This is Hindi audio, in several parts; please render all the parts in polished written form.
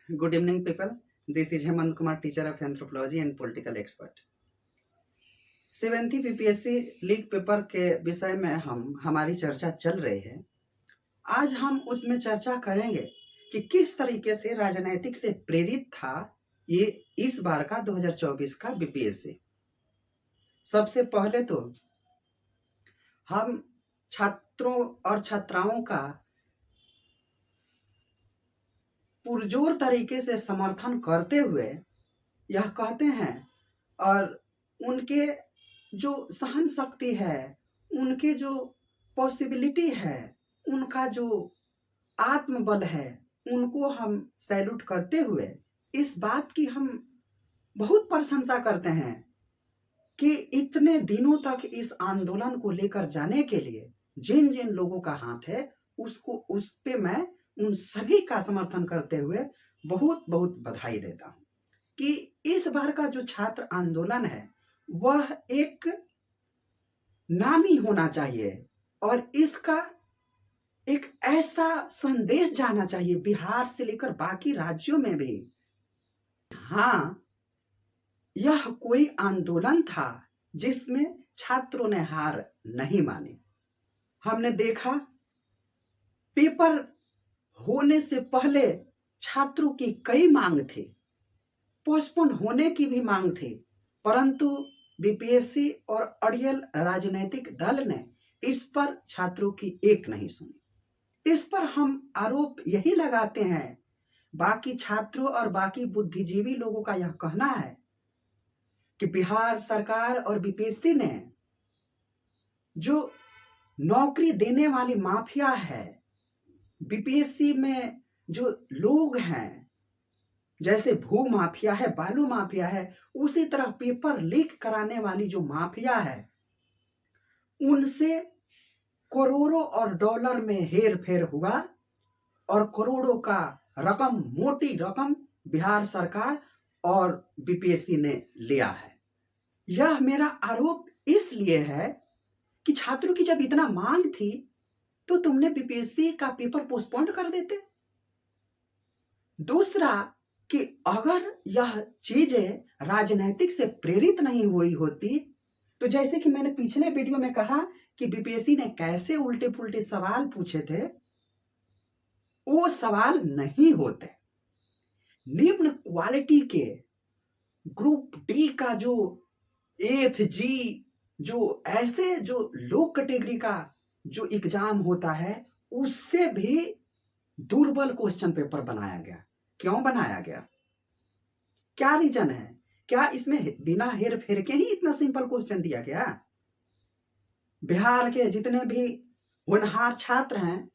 Good evening, people. This is Hemant Kumar, teacher of anthropology and political expert. 7th PPSC league paper के विषय में हमारी चर्चा चल रही है। आज हम उसमें चर्चा करेंगे कि किस तरीके से राजनीतिक से प्रेरित था ये इस बार का 2024 का बीपीएससी। सबसे पहले तो हम छात्रों और छात्राओं का पुरजोर तरीके से समर्थन करते हुए यह कहते हैं और उनके जो सहन शक्ति है, उनके जो पॉसिबिलिटी है, उनका जो आत्मबल है, उनको हम सैल्यूट करते हुए इस बात की हम बहुत प्रशंसा करते हैं कि इतने दिनों तक इस आंदोलन को लेकर जाने के लिए जिन जिन लोगों का हाथ है उस पे मैं उन सभी का समर्थन करते हुए बहुत बहुत बधाई देता हूं कि इस बार का जो छात्र आंदोलन है वह एक नामी होना चाहिए और इसका एक ऐसा संदेश जाना चाहिए बिहार से लेकर बाकी राज्यों में भी। हाँ, यह कोई आंदोलन था जिसमें छात्रों ने हार नहीं मानी। हमने देखा पेपर होने से पहले छात्रों की कई मांग थी, पोस्टपोन होने की भी मांग थी, परंतु बीपीएससी और अड़ियल राजनीतिक दल ने इस पर छात्रों की एक नहीं सुनी। इस पर हम आरोप यही लगाते हैं, बाकी छात्रों और बाकी बुद्धिजीवी लोगों का यह कहना है कि बिहार सरकार और बीपीएससी ने जो नौकरी देने वाली माफिया है, बीपीएससी में जो लोग हैं, जैसे भू माफिया है, बालू माफिया है, उसी तरह पेपर लीक कराने वाली जो माफिया है, उनसे करोड़ों और डॉलर में हेर फेर हुआ और करोड़ों का रकम, मोटी रकम बिहार सरकार और बीपीएससी ने लिया है। यह मेरा आरोप इसलिए है कि छात्रों की जब इतना मांग थी तो तुमने बीपीएससी का पेपर पोस्टपोन कर देते। दूसरा कि अगर यह चीजें राजनीतिक से प्रेरित नहीं हुई होती तो जैसे कि मैंने पिछले वीडियो में कहा कि बीपीएससी ने कैसे उल्टे पुल्टे सवाल पूछे थे, वो सवाल नहीं होते। निम्न क्वालिटी के ग्रुप डी का जो AFG, जो ऐसे जो लो कैटेगरी का जो एग्जाम होता है, उससे भी दुर्बल क्वेश्चन पेपर बनाया गया। क्यों बनाया गया? क्या रीजन है? क्या इसमें बिना हेर फेर के ही इतना सिंपल क्वेश्चन दिया गया? बिहार के जितने भी होनहार छात्र हैं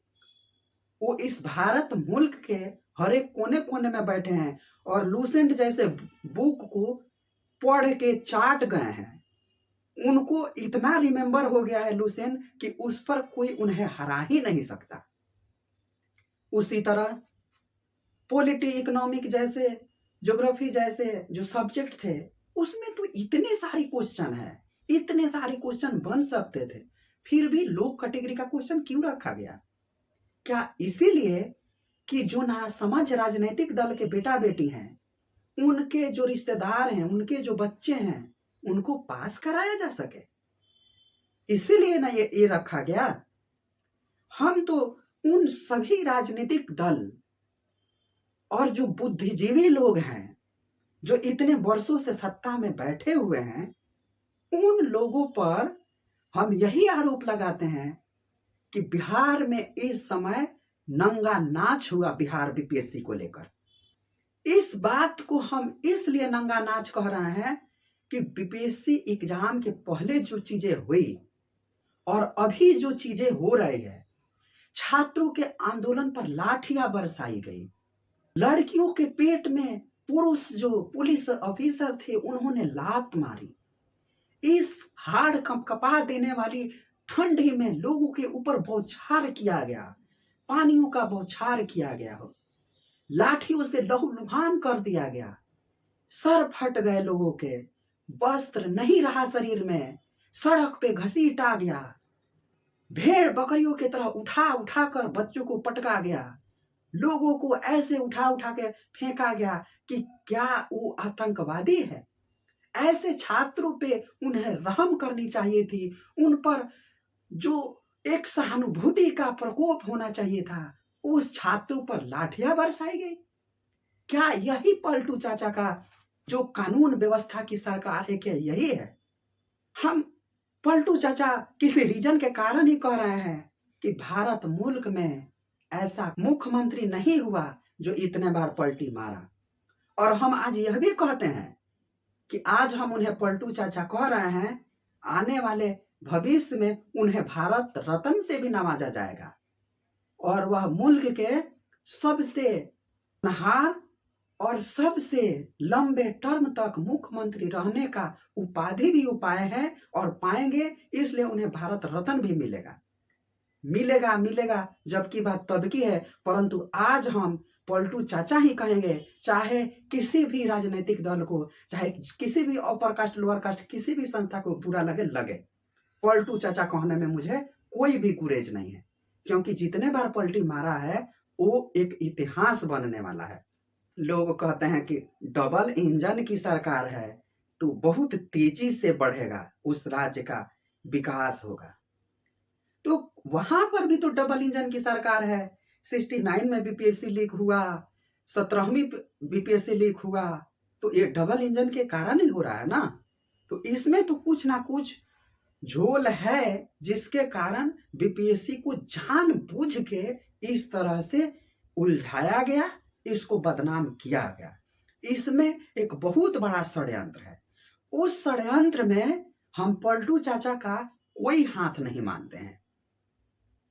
वो इस भारत मुल्क के हर एक कोने कोने में बैठे हैं और लूसेंट जैसे बुक को पढ़ के चाट गए हैं। उनको इतना रिमेंबर हो गया है लूसेंट कि उस पर कोई उन्हें हरा ही नहीं सकता। उसी तरह पॉलिटी, इकोनॉमिक जैसे, ज्योग्राफी जैसे जो सब्जेक्ट थे उसमें तो इतने सारे क्वेश्चन है, इतने सारे क्वेश्चन बन सकते थे, फिर भी लो कैटेगरी का क्वेश्चन क्यों रखा गया? क्या इसीलिए कि जो नासमझ राजनीतिक दल के बेटा बेटी हैं, उनके जो रिश्तेदार हैं, उनके जो बच्चे हैं, उनको पास कराया जा सके, इसीलिए ना ये रखा गया। हम तो उन सभी राजनीतिक दल और जो बुद्धिजीवी लोग हैं जो इतने वर्षों से सत्ता में बैठे हुए हैं, उन लोगों पर हम यही आरोप लगाते हैं कि बिहार में इस समय नंगा नाच हुआ बिहार बीपीएससी को लेकर। इस बात को हम इसलिए नंगा नाच कह रहे हैं कि बीपीएससी एग्जाम के पहले जो चीजें हुई और अभी जो चीजें हो रही है, छात्रों के आंदोलन पर लाठियां बरसाई गई, लड़कियों के पेट में पुरुष जो पुलिस ऑफिसर थे उन्होंने लात मारी, इस हाड़ कंपकपा देने वाली ठंडी में लोगों के ऊपर बौछार किया गया, पानियों का बौछार किया गया हो, लाठियों से लहूलुहान कर दिया गया, सर फट गए लोगों के, वस्त्र नहीं रहा शरीर में, सड़क पे घसीटा गया, भेड़ बकरियों की तरह उठा उठा कर बच्चों को पटका गया, लोगों को ऐसे उठा उठा के फेंका गया कि क्या वो आतंकवादी है। ऐसे छात्रों पे उन्हें रहम करनी चाहिए थी, उन पर जो एक सहानुभूति का प्रकोप होना चाहिए था, उस छात्रों पर लाठियां बरसाई गई। क्या यही पलटू चाचा का जो कानून व्यवस्था की सरकार है, क्या यही है? हम पलटू चाचा किसी रीजन के कारण ही कह रहे हैं कि भारत मुल्क में ऐसा मुख्यमंत्री नहीं हुआ जो इतने बार पलटी मारा। और हम आज यह भी कहते हैं कि आज हम उन्हें पलटू चाचा कह रहे हैं, आने वाले भविष्य में उन्हें भारत रत्न से भी नवाजा जाएगा और वह मुल्क के सबसे नहार और सबसे लंबे टर्म तक मुख्यमंत्री रहने का उपाधि भी उपाय है और पाएंगे, इसलिए उन्हें भारत रत्न भी मिलेगा। मिलेगा मिलेगा जबकि बात तब की है, परंतु आज हम पलटू चाचा ही कहेंगे, चाहे किसी भी राजनीतिक दल को, चाहे किसी भी अपर कास्ट लोअर कास्ट किसी भी संस्था को बुरा लगे लगे, पलटू चाचा कहने में मुझे कोई भी गुरेज नहीं है, क्योंकि जितने बार पलटी मारा है वो एक इतिहास बनने वाला है। लोग कहते हैं कि डबल इंजन की सरकार है तो बहुत तेजी से बढ़ेगा, उस राज्य का विकास होगा। तो वहां पर भी तो डबल इंजन की सरकार है। 69 में बीपीएससी लीक हुआ, 17वीं बीपीएससी लीक हुआ, तो ये डबल इंजन के कारण ही हो रहा है ना। तो इसमें तो कुछ ना कुछ झोल है जिसके कारण बीपीएससी को जानबूझ के इस तरह से उलझाया गया, इसको बदनाम किया गया। इसमें एक बहुत बड़ा षड्यंत्र है। उस षड्यंत्र में हम पलटू चाचा का कोई हाथ नहीं मानते हैं।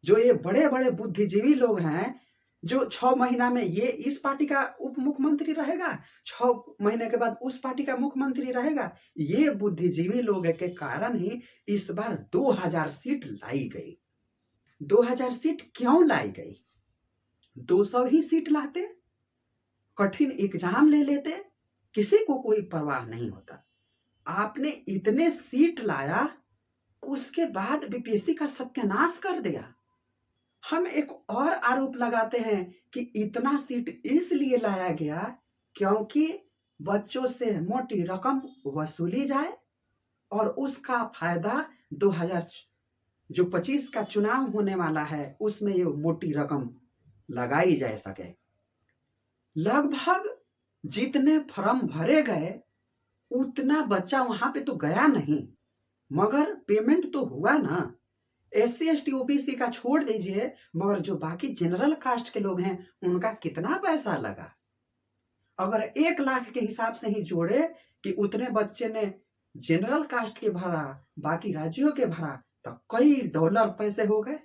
जो ये बड़े बड़े बुद्धिजीवी लोग हैं, जो 6 महीना में ये इस पार्टी का उप मुख्यमंत्री रहेगा, 6 महीने के बाद उस पार्टी का मुख्यमंत्री रहेगा, ये बुद्धिजीवी लोग के कारण ही इस बार 2000 सीट लाई गई। 2000 सीट क्यों लाई गई? 200 ही सीट लाते, कठिन एग्जाम ले लेते, किसी को कोई परवाह नहीं होता। आपने इतने सीट लाया, उसके बाद बीपीएससी का सत्यानाश कर दिया। हम एक और आरोप लगाते हैं कि इतना सीट इसलिए लाया गया क्योंकि बच्चों से मोटी रकम वसूली जाए और उसका फायदा 2025 का चुनाव होने वाला है उसमें ये मोटी रकम लगाई जा सके। लगभग जितने फॉर्म भरे गए उतना बच्चा वहां पे तो गया नहीं, मगर पेमेंट तो हुआ ना। SC ST OBC का छोड़ दीजिए, मगर जो बाकी जनरल कास्ट के लोग हैं उनका कितना पैसा लगा? अगर 1 लाख के हिसाब से ही जोड़े कि उतने बच्चे ने जनरल कास्ट के भरा, बाकी राज्यों के भरा, तो कई डॉलर पैसे हो गए।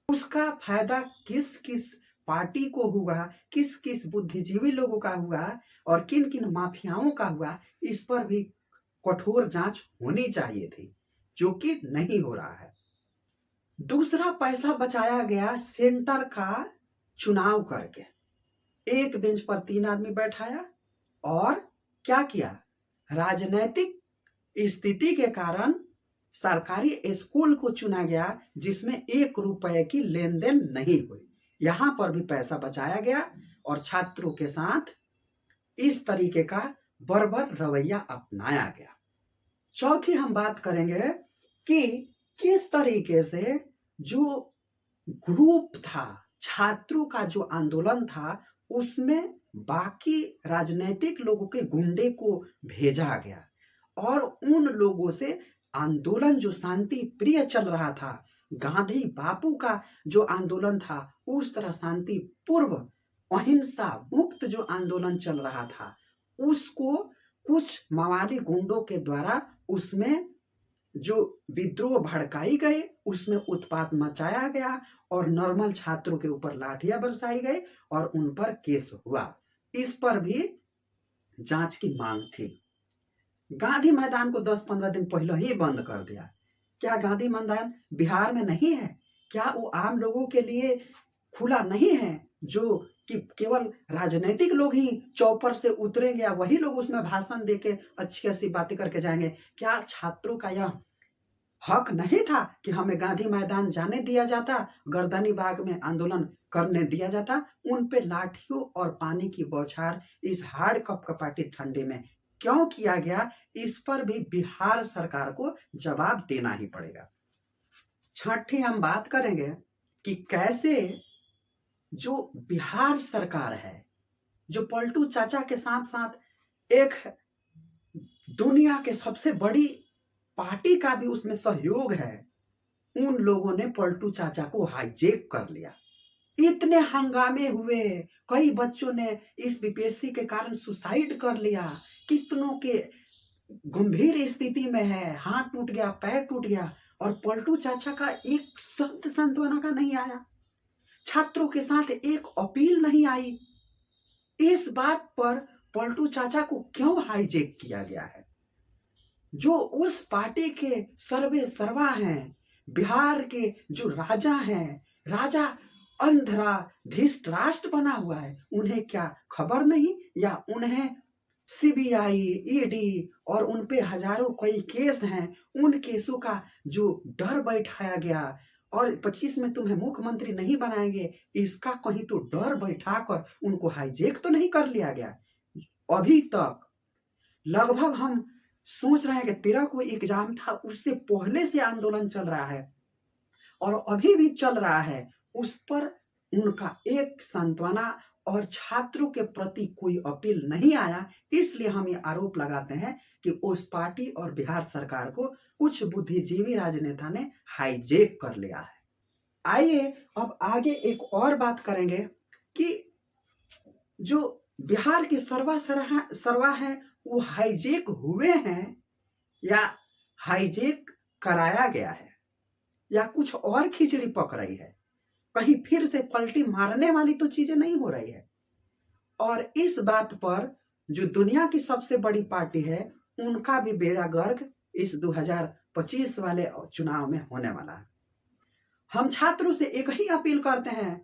उसका फायदा किस किस पार्टी को हुआ, किस किस बुद्धिजीवी लोगों का हुआ और किन किन माफियाओं का हुआ, इस पर भी कठोर जांच होनी चाहिए थी, जो कि नहीं हो रहा है। दूसरा पैसा बचाया गया सेंटर का चुनाव करके, एक बेंच पर 3 आदमी बैठाया और क्या किया, राजनीतिक स्थिति के कारण सरकारी स्कूल को चुना गया जिसमें 1 रुपए की लेन देन नहीं हुई। यहां पर भी पैसा बचाया गया और छात्रों के साथ इस तरीके का बर्बर रवैया अपनाया गया। चौथी हम बात करेंगे कि किस तरीके से जो ग्रुप था, छात्रों का जो आंदोलन था, उसमें बाकी राजनीतिक लोगों के गुंडे को भेजा गया और उन लोगों से आंदोलन जो शांति प्रिय चल रहा था, गांधी बापू का जो आंदोलन था, उस तरह शांति पूर्व अहिंसा मुक्त जो आंदोलन चल रहा था, उसको कुछ माओवादी गुंडों के द्वारा उसमें जो विद्रोह भड़काई गए, उसमें उत्पात मचाया गया और नॉर्मल छात्रों के ऊपर लाठियां बरसाई गई और उन पर केस हुआ। इस पर भी जांच की मांग थी। गांधी मैदान को 10-15 दिन पहले ही बंद कर दिया। क्या गांधी मैदान बिहार में नहीं है? क्या वो आम लोगों के लिए खुला नहीं है, जो कि केवल राजनीतिक लोग ही चौपर से उतरेंगे या वही लोग उसमें भाषण देके अच्छी अच्छी बातें करके जाएंगे? क्या छात्रों का यह हक नहीं था कि हमें गांधी मैदान जाने दिया जाता, गर्दनी बाग में आंदोलन करने दिया जाता, उन पे लाठियों और पानी की बौछार इस हाड़ कपकपाती ठंडे में क्यों किया गया, इस पर भी बिहार सरकार को जवाब देना ही पड़ेगा। छठी हम बात करेंगे कि कैसे जो बिहार सरकार है, जो पलटू चाचा के साथ साथ एक दुनिया के सबसे बड़ी पार्टी का भी उसमें सहयोग है, उन लोगों ने पलटू चाचा को हाईजैक कर लिया। इतने हंगामे हुए, कई बच्चों ने इस बीपीएससी के कारण सुसाइड कर लिया, कितनों के गंभीर स्थिति में है, हाथ टूट गया, पैर टूट गया, और पलटू चाचा का एक शब्द सांत्वना का नहीं आया, छात्रों के साथ एक अपील नहीं आई। इस बात पर पलटू चाचा को क्यों हाईजैक किया गया है? जो उस पार्टी के सर्वे सर्वा हैं, बिहार के जो राजा हैं, राजा अंधरा धृतराष्ट्र बना हुआ है, उन्हें क्या खबर नहीं, या उन्हें सीबीआई, ईडी और उन पे हजारों कई केस हैं, उन केसों का जो डर बैठाया गया और 25 में तुम्हें मुख्यमंत्री नहीं बनाएंगे, इसका कहीं तो डर बैठाकर उनको हाईजैक तो नहीं कर लिया गया। अभी तक लगभग हम सोच रहे हैं कि 13 को एग्जाम था, उससे पहले से आंदोलन चल रहा है और अभी भी चल रहा है, उस पर उनका एक सांत्वना और छात्रों के प्रति कोई अपील नहीं आया। इसलिए हम ये आरोप लगाते हैं कि उस पार्टी और बिहार सरकार को कुछ बुद्धिजीवी राजनेता ने हाईजैक कर लिया है। आइए अब आगे एक और बात करेंगे कि जो बिहार की सरवा है वो हाईजैक हुए हैं या हाईजैक कराया गया है, या कुछ और खिचड़ी पक रही है, कहीं फिर से पलटी मारने वाली तो चीजें नहीं हो रही है। और इस बात पर जो दुनिया की सबसे बड़ी पार्टी है, उनका भी बेड़ा गर्क इस 2025 वाले चुनाव में होने वाला है। हम छात्रों से एक ही अपील करते हैं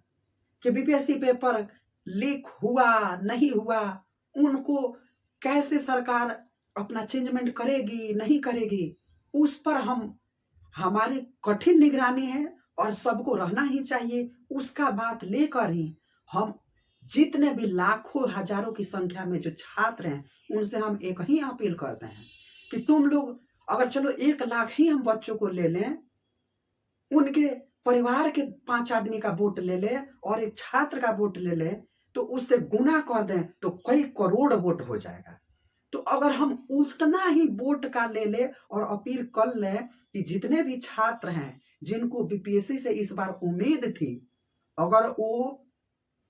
कि बीपीएससी पेपर लीक हुआ नहीं हुआ, उनको कैसे सरकार अपना चेंजमेंट करेगी नहीं करेगी, उस पर हमारी कठिन निगरानी है और सबको रहना ही चाहिए। उसका बात लेकर ही हम जितने भी लाखों हजारों की संख्या में जो छात्र हैं, उनसे हम एक ही अपील करते हैं कि तुम लोग अगर चलो 1 लाख ही हम बच्चों को ले लें, उनके परिवार के 5 आदमी का वोट ले ले और एक छात्र का वोट ले ले, तो उससे गुना कर दें तो कई करोड़ वोट हो जाएगा। तो अगर हम उतना ही वोट का ले ले और अपील कर ले कि जितने भी छात्र हैं जिनको बीपीएससी से इस बार उम्मीद थी, अगर वो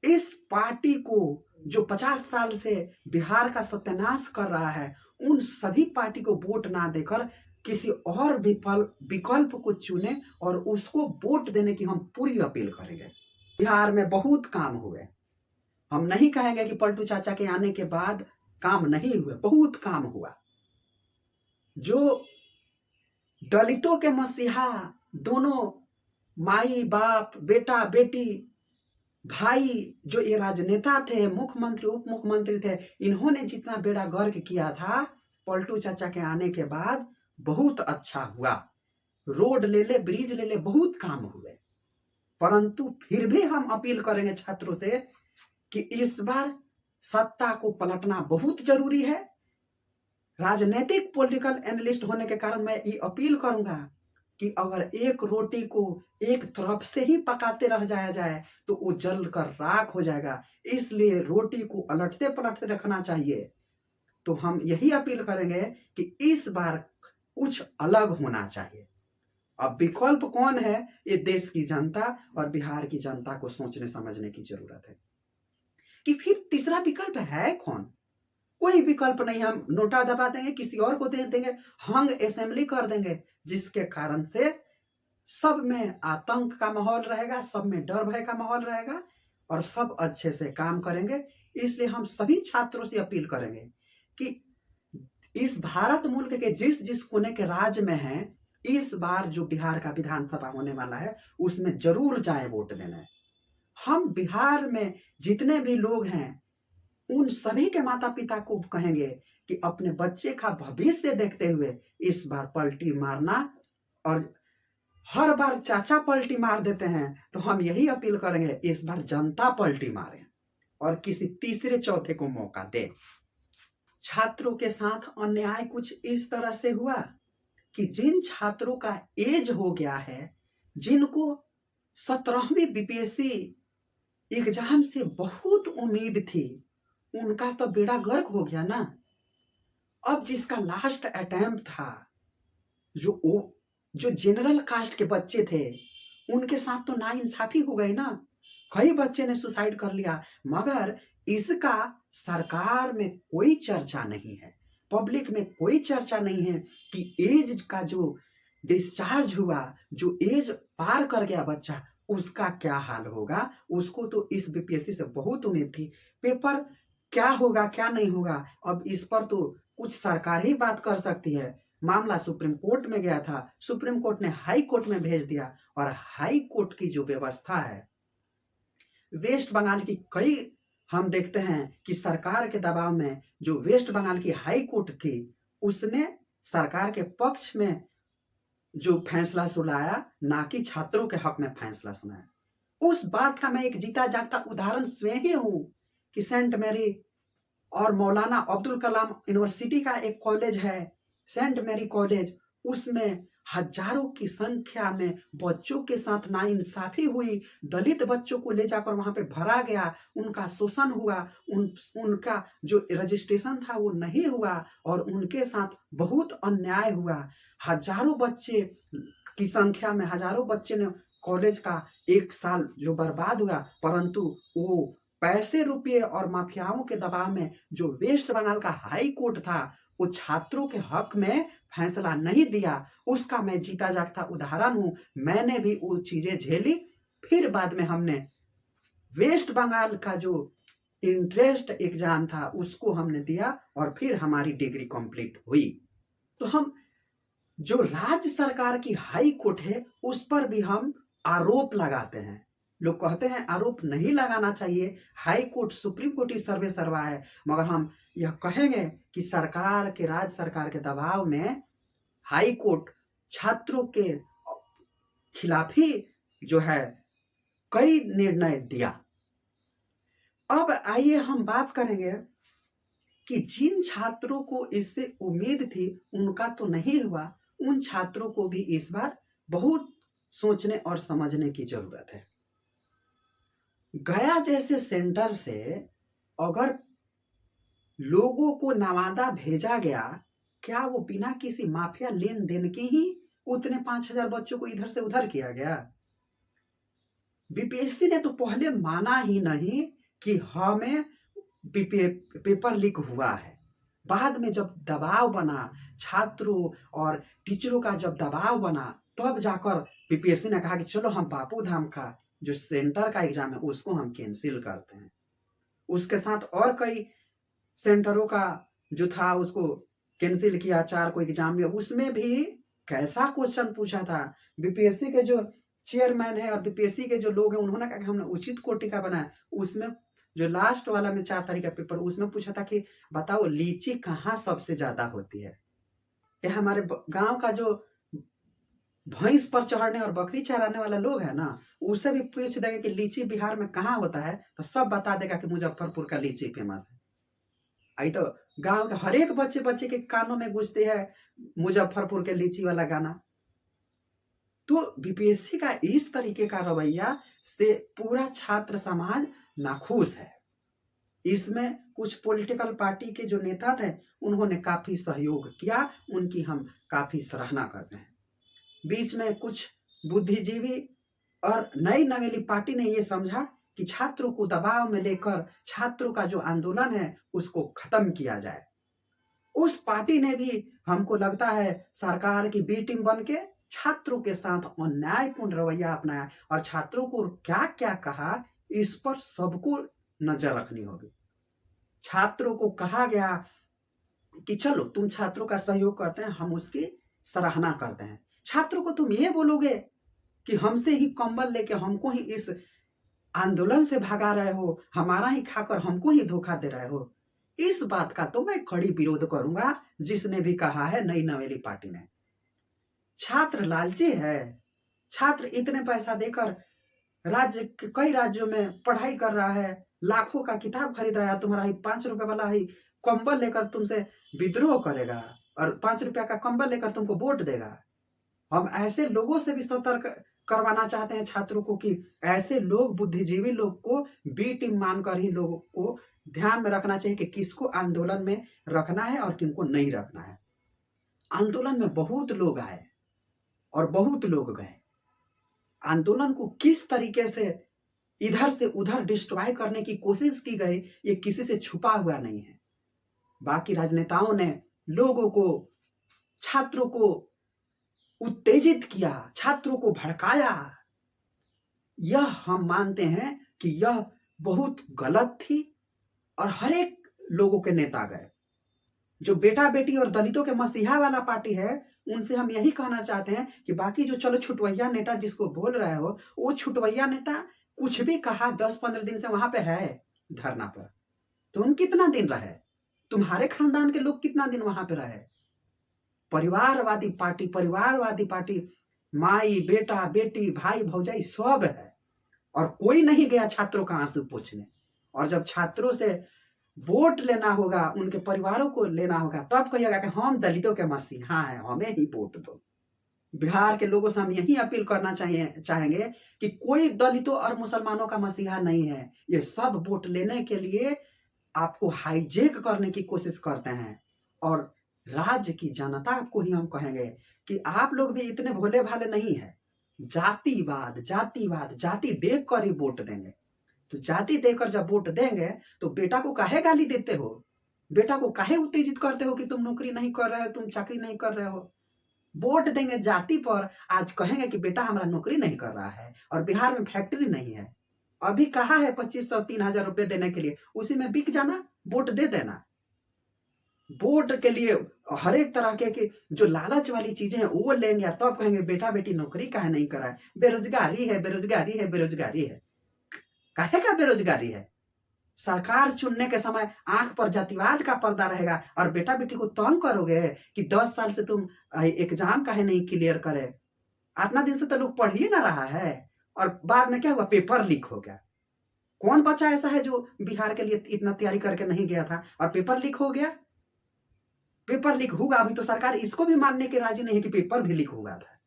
इस पार्टी को जो 50 साल से बिहार का सत्यानाश कर रहा है, उन सभी पार्टी को वोट ना देकर किसी और विकल्प को चुने और उसको वोट देने की हम पूरी अपील करेंगे। बिहार में बहुत काम हुए, हम नहीं कहेंगे कि पलटू चाचा के आने के बाद काम नहीं हुए, बहुत काम हुआ। जो दलितों के मसीहा, दोनों माई बाप, बेटा बेटी, भाई, जो ये राजनेता थे, मुख्यमंत्री उप मुख्यमंत्री थे, इन्होंने जितना बेड़ा गर्क किया था पलटू चाचा के आने के बाद, बहुत अच्छा हुआ। रोड ले ले, ब्रिज ले ले, बहुत काम हुए। परंतु फिर भी हम अपील करेंगे छात्रों से कि इस बार सत्ता को पलटना बहुत जरूरी है। राजनीतिक पॉलिटिकल एनालिस्ट होने के कारण मैं ये अपील करूंगा कि अगर एक रोटी को एक तरफ से ही पकाते रह जाया जाए तो वो जल कर राख हो जाएगा। इसलिए रोटी को अलटते पलटते रखना चाहिए। तो हम यही अपील करेंगे कि इस बार कुछ अलग होना चाहिए। अब विकल्प कौन है, ये देश की जनता और बिहार की जनता को सोचने समझने की जरूरत है कि फिर तीसरा विकल्प है कौन। कोई विकल्प नहीं, हम नोटा दबा देंगे, किसी और को दे देंगे, हंग असेंबली कर देंगे, जिसके कारण से सब में आतंक का माहौल रहेगा, सब में डर भय का माहौल रहेगा और सब अच्छे से काम करेंगे। इसलिए हम सभी छात्रों से अपील करेंगे कि इस भारत मुल्क के जिस जिस कोने के राज्य में हैं, इस बार जो बिहार का विधानसभा होने वाला है उसमें जरूर जाए वोट देने। हम बिहार में जितने भी लोग हैं उन सभी के माता पिता को कहेंगे कि अपने बच्चे का भविष्य देखते हुए इस बार पलटी मारना और हर बार चाचा पलटी मार देते हैं, तो हम यही अपील करेंगे इस बार जनता पलटी मारे और किसी तीसरे चौथे को मौका दे। छात्रों के साथ अन्याय कुछ इस तरह से हुआ कि जिन छात्रों का एज हो गया है, जिनको 17वीं बीपीएससी एग्जाम से बहुत उम्मीद थी, उनका तो बेड़ा गर्क हो गया ना। अब जिसका लास्ट अटेम्प्ट था, जो जनरल कास्ट के बच्चे थे, उनके साथ तो नाइंसाफी हो गई ना। कई बच्चे ने सुसाइड कर लिया, मगर इसका सरकार में कोई चर्चा नहीं है, पब्लिक में कोई चर्चा नहीं है कि एज का जो डिस्चार्ज हुआ, जो एज पार कर गया बच्चा, उसका क्या हाल होगा। उसको तो इस बीपीएससी से बहुत उम्मीद थी। पेपर क्या होगा क्या नहीं होगा, अब इस पर तो कुछ सरकार ही बात कर सकती है। मामला सुप्रीम कोर्ट में गया था, सुप्रीम कोर्ट ने हाई कोर्ट में भेज दिया, और हाई कोर्ट की जो व्यवस्था है, वेस्ट बंगाल की कई हम देखते हैं कि सरकार के दबाव में जो वेस्ट बंगाल की हाई कोर्ट थी, उसने सरकार के पक्ष में जो फैसला सुनाया, ना कि छात्रों के हक में फैसला सुनाया। उस बात का मैं एक जीता जागता उदाहरण स्वयं ही हूं कि सेंट मैरी और मौलाना अब्दुल कलाम यूनिवर्सिटी का एक कॉलेज है, सेंट मैरी कॉलेज, उसमें हजारों की संख्या में बच्चों के साथ नाइंसाफी हुई। दलित बच्चों को ले जाकर वहां पे भरा गया, उनका शोषण हुआ, उनका जो रजिस्ट्रेशन था वो नहीं हुआ, और उनके साथ बहुत अन्याय हुआ। हजारों बच्चे की संख्या में हजारों बच्चे ने कॉलेज का एक साल जो बर्बाद हुआ, परंतु वो पैसे रुपये और माफियाओं के दबाव में जो वेस्ट बंगाल का हाई कोर्ट था, वो छात्रों के हक में फैसला नहीं दिया। उसका मैं जीता जागता उदाहरण हूं। मैंने भी वो चीजें झेली, फिर बाद में हमने वेस्ट बंगाल का जो इंट्रेंस एग्जाम था उसको हमने दिया, और फिर हमारी डिग्री कंप्लीट हुई। तो हम जो राज्य सरकार की हाई कोर्ट है, उस पर भी हम आरोप लगाते हैं। लोग कहते हैं आरोप नहीं लगाना चाहिए, हाई कोर्ट सुप्रीम कोर्ट ही सर्वे सर्वा है, मगर हम यह कहेंगे कि सरकार के राज्य सरकार के दबाव में हाई कोर्ट छात्रों के खिलाफ ही जो है कई निर्णय दिया। अब आइए हम बात करेंगे कि जिन छात्रों को इससे उम्मीद थी उनका तो नहीं हुआ, उन छात्रों को भी इस बार बहुत सोचने और समझने की जरूरत है। गया जैसे सेंटर से अगर लोगों को नवादा भेजा गया, क्या वो बिना किसी माफिया लेन देन के ही उतने 5,000 बच्चों को इधर से उधर किया गया? बीपीएससी ने तो पहले माना ही नहीं कि हमें पेपर लीक हुआ है। बाद में जब दबाव बना, छात्रों और टीचरों का जब दबाव बना, तब जाकर बीपीएससी ने कहा कि चलो हम बापू धाम का जो सेंटर का एग्जाम है उसको हम कैंसिल करते हैं। उसके साथ और कई सेंटरों का जो था उसको कैंसिल किया, 4 को एग्जाम लिया। उसमें भी कैसा क्वेश्चन पूछा था, बीपीएससी के जो चेयरमैन है और बीपीएससी के जो लोग हैं, उन्होंने कहा कि हमने उचित कोटि का बनाया। उसमें जो लास्ट वाला में 4 तारीख का पेपर, उसमें पूछा था कि बताओ लीची कहाँ सबसे ज्यादा होती है। ये हमारे गांव का जो भैंस पर चढ़ने और बकरी चराने वाला लोग है ना, उसे भी पूछ देगा कि लीची बिहार में कहाँ होता है, तो सब बता देगा कि मुजफ्फरपुर का लीची फेमस है। आई तो गांव के हर एक बच्चे बच्चे के कानों में गूंजते है मुजफ्फरपुर के लीची वाला गाना। तो बीपीएससी का इस तरीके का रवैया से पूरा छात्र समाज नाखुश है। इसमें कुछ पॉलिटिकल पार्टी के जो नेता थे, उन्होंने काफी सहयोग किया, उनकी हम काफी सराहना करते हैं। बीच में कुछ बुद्धिजीवी और नई नवेली पार्टी ने यह समझा कि छात्रों को दबाव में लेकर छात्रों का जो आंदोलन है उसको खत्म किया जाए। उस पार्टी ने भी हमको लगता है सरकार की बी टीम बन के छात्रों के साथ अन्यायपूर्ण रवैया अपनाया, और छात्रों को क्या क्या कहा इस पर सबको नजर रखनी होगी। छात्रों को कहा गया कि चलो तुम छात्रों का सहयोग करते हैं, हम उसकी सराहना करते हैं। छात्रों को तुम ये बोलोगे कि हमसे ही कंबल लेके हमको ही इस आंदोलन से भगा रहे हो, हमारा ही खाकर हमको ही धोखा दे रहे हो, इस बात का तो मैं कड़ी विरोध करूंगा। जिसने भी कहा है नई नवेली पार्टी ने, छात्र लालची है, छात्र इतने पैसा देकर कई राज्यों में पढ़ाई कर रहा है, लाखों का किताब खरीद रहा है, तुम्हारा ही 5 रुपए वाला ही कंबल लेकर तुमसे विद्रोह करेगा और 5 रुपया का कंबल लेकर तुमको वोट देगा। हम ऐसे लोगों से भी सतर्क करवाना चाहते हैं छात्रों को कि ऐसे लोग, बुद्धिजीवी लोग को बी टीम मानकर ही लोगों को ध्यान में रखना चाहिए कि किसको आंदोलन में रखना है और किनको नहीं रखना है। आंदोलन में बहुत लोग आए और बहुत लोग गए। आंदोलन को किस तरीके से इधर से उधर डिस्ट्रॉय करने की कोशिश की गई, ये किसी से छुपा हुआ नहीं है। बाकी राजनेताओं ने लोगों को, छात्रों को उत्तेजित किया, छात्रों को भड़काया। यह हम मानते हैं कि यह बहुत गलत थी और हर एक लोगों के नेता गए। जो बेटा बेटी और दलितों के मसीहा वाला पार्टी है, उनसे हम यही कहना चाहते हैं कि बाकी जो चलो छुटवैया नेता जिसको बोल रहे हो, वो छुटवैया नेता कुछ भी कहा 10-15 दिन से वहां पे है धरना पर। तुम कितना दिन रहे? तुम्हारे खानदान के लोग कितना दिन वहां पे रहे? परिवारवादी पार्टी, माई बेटा बेटी भाई भौजाई सब है और कोई नहीं गया छात्रों का आंसू पोंछने। और जब छात्रों से वोट लेना होगा, उनके परिवारों को लेना होगा, तब कहिएगा कि हम दलितों के मसीहा हैं, हमें ही वोट दो। बिहार के लोगों से हम यही अपील करना चाहेंगे कि कोई दलितों और मुसलमानों का मसीहा नहीं है। ये सब वोट लेने के लिए आपको हाईजैक करने की कोशिश करते हैं। और राज्य की जनता को ही हम कहेंगे कि आप लोग भी इतने भोले भाले नहीं है। जातिवाद, जाति देख कर ही वोट देंगे। तो जाति देकर जब वोट देंगे तो बेटा को काहे गाली देते हो? बेटा को काहे उत्तेजित करते हो कि तुम नौकरी नहीं कर रहे हो, तुम चाकरी नहीं कर रहे हो? वोट देंगे जाति पर। आज कहेंगे कि बेटा हमारा नौकरी नहीं कर रहा है और बिहार में फैक्ट्री नहीं है। अभी कहा है 2500-3000 रुपए देने के लिए, उसी में बिक जाना, वोट दे देना। वोट के लिए हर एक तरह के जो लालच वाली चीजें हैं वो लेंगे, तब कहेंगे बेटा बेटी नौकरी काहे नहीं कर रहा है? बेरोजगारी है, बेरोजगारी है, बेरोजगारी है। काहे का बेरोजगारी है? सरकार चुनने के समय आंख पर जातिवाद का पर्दा रहेगा और बेटा बेटी को तंग करोगे कि 10 साल से तुम एग्जाम काहे नहीं क्लियर करे? इतना दिन से तो लोग पढ़ ही ना रहा है और बाद में क्या हुआ? पेपर लीक हो गया। कौन बच्चा ऐसा है जो बिहार के लिए इतना तैयारी करके नहीं गया था और पेपर लीक हो गया? पेपर लीक होगा, अभी तो सरकार इसको भी मानने के राजी नहीं है कि पेपर भी लीक हुआ था।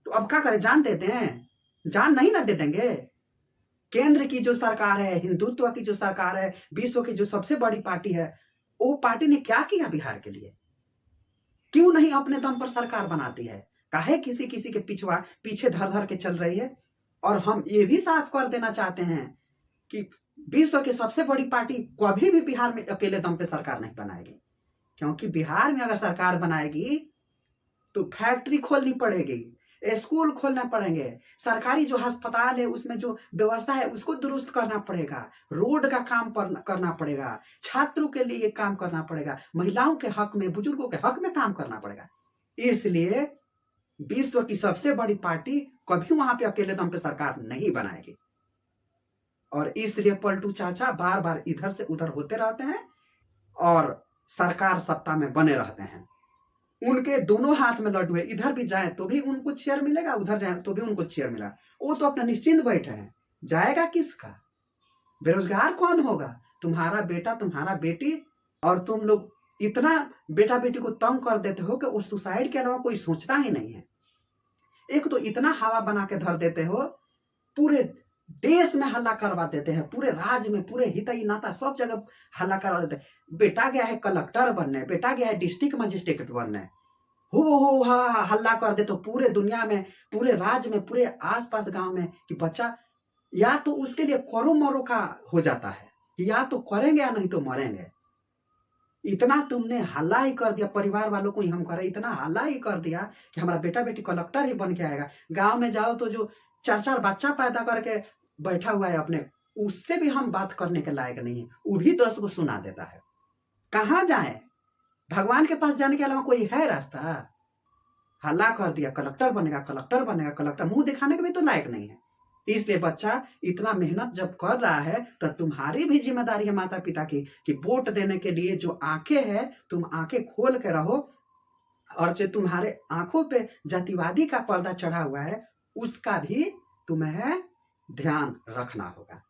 तो अब क्या करें? जान देते हैं? जान नहीं ना दे देंगे? केंद्र की जो सरकार है, हिंदुत्व की जो सरकार है, विश्व की जो सबसे बड़ी पार्टी है, वो पार्टी ने क्या किया बिहार के लिए? क्यों नहीं अपने दम पर सरकार बनाती है? काहे किसी किसी के पीछे धर धर के चल रही है? और हम ये भी साफ कर देना चाहते हैं कि विश्व की सबसे बड़ी पार्टी कभी भी बिहार में अकेले दम पे सरकार नहीं बनाएगी। क्योंकि बिहार में अगर सरकार बनाएगी तो फैक्ट्री खोलनी पड़ेगी, स्कूल खोलना पड़ेंगे, सरकारी जो अस्पताल है उसमें जो व्यवस्था है उसको दुरुस्त करना पड़ेगा, रोड का काम करना पड़ेगा, छात्रों के लिए काम करना पड़ेगा, महिलाओं के हक में, बुजुर्गों के हक में काम करना पड़ेगा। इसलिए विश्व की सबसे बड़ी पार्टी कभी वहां पे अकेले दम पे सरकार नहीं बनाएगी। और इसलिए पलटू चाचा बार बार इधर से उधर होते रहते हैं और सरकार सत्ता में बने रहते हैं। उनके दोनों हाथ में लड्डू है, इधर भी जाए तो भी उनको चेयर मिलेगा, उधर जाए तो भी उनको चेयर मिला। वो तो अपना निश्चिंत बैठे हैं, जाएगा किसका? बेरोजगार कौन होगा? तुम्हारा बेटा, तुम्हारा बेटी। और तुम लोग इतना बेटा बेटी को तंग कर देते हो कि उस सुसाइड के अलावा कोई सोचता ही नहीं है। एक तो इतना हवा बना के धर देते हो, पूरे देश में हल्ला करवा देते हैं, पूरे राज्य में, पूरे हितई नाता सब जगह हल्ला करवा देते हैं। बेटा गया है कलेक्टर बनने, बेटा गया है डिस्ट्रिक्ट मजिस्ट्रेट बनने, हो हा हल्ला कर दे तो पूरे दुनिया में, पूरे राज्य में, पूरे आसपास गांव में कि बच्चा या तो उसके लिए करो मरो का हो जाता है कि या तो करेंगे या नहीं तो मरेंगे। इतना तुमने हल्ला ही कर दिया, परिवार वालों को ही हम करे, इतना हल्ला ही कर दिया कि हमारा बेटा बेटी कलेक्टर ही बन के आएगा। गांव में जाओ तो जो 4-4 बच्चा पैदा करके बैठा हुआ है अपने, उससे भी हम बात करने के लायक नहीं है, वो भी 10 को सुना देता है। कहाँ जाए? भगवान के पास जाने के अलावा कोई है रास्ता? हल्ला कर दिया, कलेक्टर बनेगा, कलेक्टर बनेगा, कलेक्टर, मुंह दिखाने के भी तो लायक नहीं है। इसलिए बच्चा इतना मेहनत जब कर रहा है तो तुम्हारी भी जिम्मेदारी है माता पिता की कि वोट देने के लिए जो आंखें है, तुम आंखें खोल के रहो और जो तुम्हारे आंखों पे जातिवादी का पर्दा चढ़ा हुआ है उसका भी तुम्हें ध्यान रखना होगा।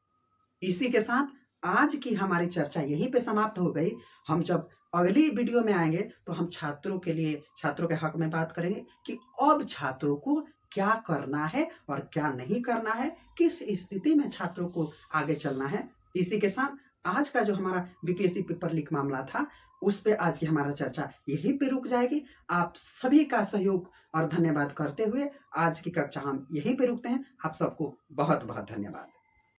इसी के साथ आज की हमारी चर्चा यहीं पे समाप्त हो गई। हम जब अगली वीडियो में आएंगे तो हम छात्रों के लिए, छात्रों के हक में बात करेंगे कि अब छात्रों को क्या करना है और क्या नहीं करना है, किस स्थिति में छात्रों को आगे चलना है। इसी के साथ आज का जो हमारा बीपीएससी पेपर लीक मामला था, उस पे आज की हमारा चर्चा यहीं पे रुक जाएगी। आप सभी का सहयोग और धन्यवाद करते हुए आज की कक्षा हम यहीं पे रुकते हैं। आप सबको बहुत बहुत धन्यवाद।